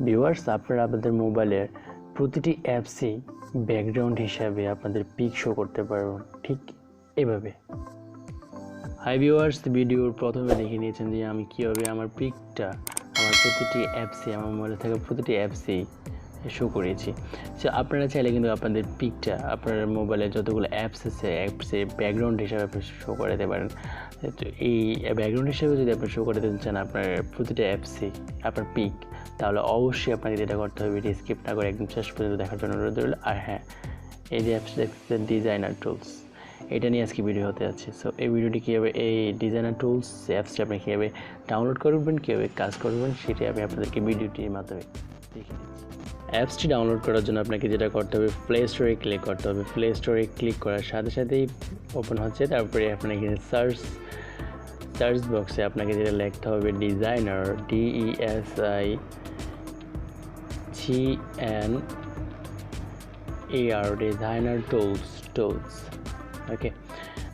Viewers, আপনারা আপনাদের মোবাইলের প্রতিটি অ্যাপসে ব্যাকগ্রাউন্ড হিসাবে আপনাদের পিক শো করতে পারবেন, ঠিক এভাবে। হাই ভিউয়ার্স, ভিডিওর প্রথমে দেখে নিয়েছেন যে আমি কীভাবে আমার পিকটা আমার প্রতিটি অ্যাপসে, আমার মোবাইলে থাকা প্রতিটি অ্যাপসেই শো করেছি। সো আপনারা চাইলে কিন্তু আপনাদের পিকটা আপনার মোবাইলে যতগুলো অ্যাপস আছে অ্যাপসে ব্যাকগ্রাউন্ড হিসাবে আপনি শো করাতে পারেন। তো এই ব্যাকগ্রাউন্ড হিসাবে যদি আপনি শো করে দিতে চান আপনার প্রতিটা অ্যাপসে আপনার পিক, তাহলে অবশ্যই আপনাকে যেটা করতে হবে এটি স্কিপ না করে একদম শেষ পর্যন্ত দেখার জন্য অনুরোধ রইল। আর হ্যাঁ, এই যে অ্যাপস দেখছেন ডিজাইনার টুলস, এটা নিয়ে আজকে ভিডিও হতে যাচ্ছে। সো এই ভিডিওটি কীভাবে এই ডিজাইনার টুলস অ্যাপসটা আপনি কীভাবে ডাউনলোড করবেন, কীভাবে কাজ করবেন, সেটি আমি আপনাদেরকে ভিডিওটির মাধ্যমে দেখিয়ে দিচ্ছি। অ্যাপসটি ডাউনলোড করার জন্য আপনাকে যেটা করতে হবে, প্লে স্টোরে ক্লিক করতে হবে। প্লে স্টোরে ক্লিক করার সাথে সাথেই ওপেন হচ্ছে। তারপরে আপনাকে সার্চ বক্সে আপনাকে যেটা লিখতে হবে ডিজাইনার, DESIGNER, ডিজাইনার টুলস। ওকে,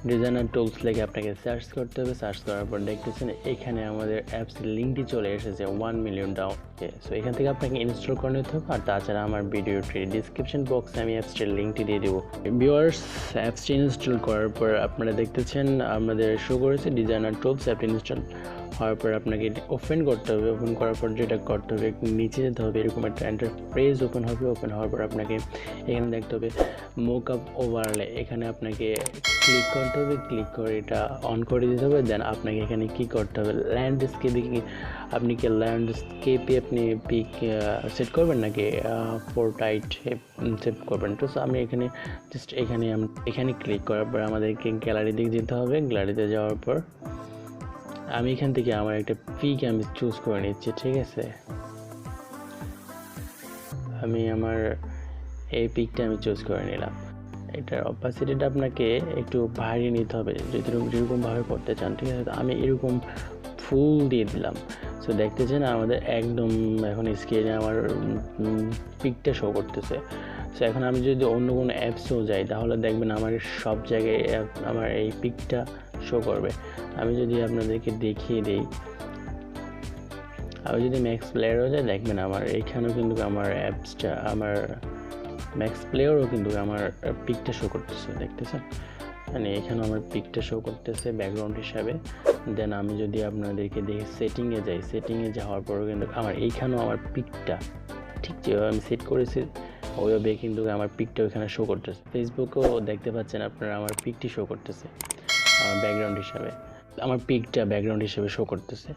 ডিজাইনার টুলস লিখে আপনাকে সার্চ করতে হবে। সার্চ করার পর দেখতেছেন এখানে আমাদের অ্যাপসের লিঙ্কটি চলে এসেছে 1 মিলিয়ন ডাউন। সো এখান থেকে আপনাকে ইনস্টল করে নিতে হবে। আর তাছাড়া আমার ভিডিওটির ডিসক্রিপশন বক্সে আমি অ্যাপসটির লিঙ্কটি দিয়ে দেবো। ভিউয়ার্স, অ্যাপসটি ইনস্টল করার পর আপনারা দেখতেছেন আমাদের শো করেছে ডিজাইনার টুলস। অ্যাপটি ইনস্টল হওয়ার পর আপনাকে ওপেন করতে হবে। ওপেন করার পর যেটা করতে হবে, নিচে যেতে হবে, এরকম একটা ইন্টারফেস ওপেন হবে। ওপেন হওয়ার পর আপনাকে এখানে দেখতে হবে মোকআপ ওভারলে, এখানে আপনাকে ক্লিক করতে হবে। ক্লিক করে এটা অন করে দিতে হবে। দেন আপনাকে এখানে কি করতে হবে, ল্যান্ডস্কেপে আপনি কি ল্যান্ডস্কেপে আপনি পিক সেট করবেন নাকি পোর্ট্রেইট সেট করবেন। তো আমি এখানে জাস্ট এখানে ক্লিক করার পর আমাদেরকে গ্যালারি দিকে যেতে হবে। গ্যালারিতে যাওয়ার পর আমি এখান থেকে আমার একটা পিক আমি চুজ করে নিচ্ছি, ঠিক আছে। আমি আমার এই পিকটা আমি চুজ করে নিলাম। এটার অপাসিটিটা আপনাকে একটু বাড়িয়ে নিতে হবে যেরকমভাবে করতে চান, ঠিক আছে। আমি এরকম ফুল দিয়ে দিলাম। সো দেখতেছেন আমাদের একদম এখন স্ক্রিনে আমার পিকটা শো করতেছে। সো এখন আমি যদি অন্য কোনো অ্যাপসেও যাই তাহলে দেখবেন আমার সব জায়গায় আমার এই পিকটা শো করবে। আমি যদি আপনাদেরকে দেখিয়ে দিই, আমি যদি ম্যাক্স প্লেয়ারও যাই দেখবেন আমার এখানেও কিন্তু আমার অ্যাপসটা, আমার ম্যাক্স প্লেয়ারও কিন্তু আমার পিকটা শো করতেছে, দেখতেছেন। মানে এখানে আমার পিকটা শো করতেছে ব্যাকগ্রাউন্ড হিসাবে। দেন আমি যদি আপনাদেরকে দেখি সেটিংয়ে যাই, সেটিংয়ে যাওয়ার পরও কিন্তু আমার এইখানেও আমার পিকটা ঠিক যেভাবে আমি সেট করেছি ওইভাবে কিন্তু আমার পিকটা ওইখানে শো করতেছে। ফেসবুকেও দেখতে পাচ্ছেন আপনারা আমার পিকটি শো করতেছে আমার ব্যাকগ্রাউন্ড হিসাবে, আমার পিকটা ব্যাকগ্রাউন্ড হিসেবে শো করতেছে।